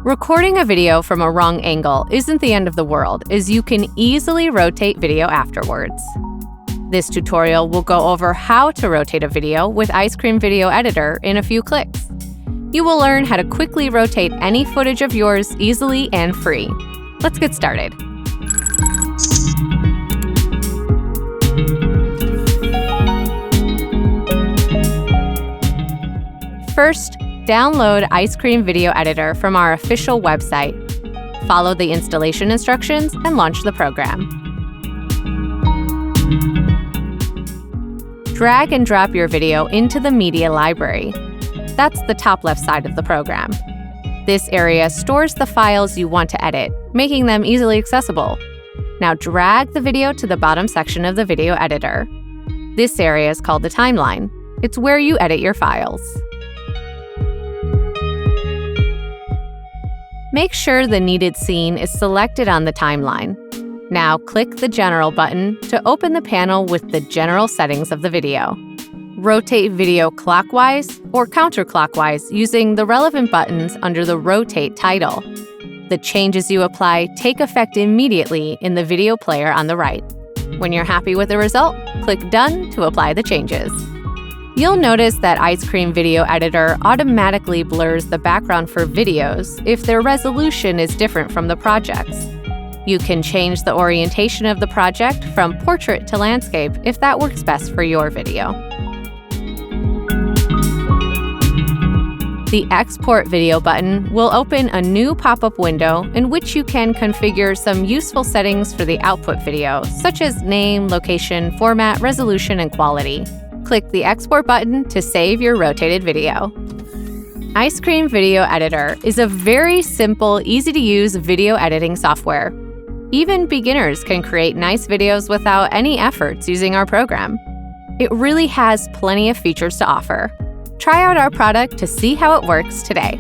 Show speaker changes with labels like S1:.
S1: Recording a video from a wrong angle isn't the end of the world, as you can easily rotate video afterwards. This tutorial will go over how to rotate a video with Icecream Video Editor in a few clicks. You will learn how to quickly rotate any footage of yours easily and free. Let's get started. First, download Icecream Video Editor from our official website. Follow the installation instructions and launch the program. Drag and drop your video into the media library. That's the top left side of the program. This area stores the files you want to edit, making them easily accessible. Now drag the video to the bottom section of the video editor. This area is called the timeline. It's where you edit your files. Make sure the needed scene is selected on the timeline. Now click the General button to open the panel with the general settings of the video. Rotate video clockwise or counterclockwise using the relevant buttons under the Rotate title. The changes you apply take effect immediately in the video player on the right. When you're happy with the result, click Done to apply the changes. You'll notice that Icecream Video Editor automatically blurs the background for videos if their resolution is different from the project's. You can change the orientation of the project from portrait to landscape if that works best for your video. The Export Video button will open a new pop-up window in which you can configure some useful settings for the output video, such as name, location, format, resolution, and quality. Click the Export button to save your rotated video. Icecream Video Editor is a very simple, easy-to-use video editing software. Even beginners can create nice videos without any efforts using our program. It really has plenty of features to offer. Try out our product to see how it works today.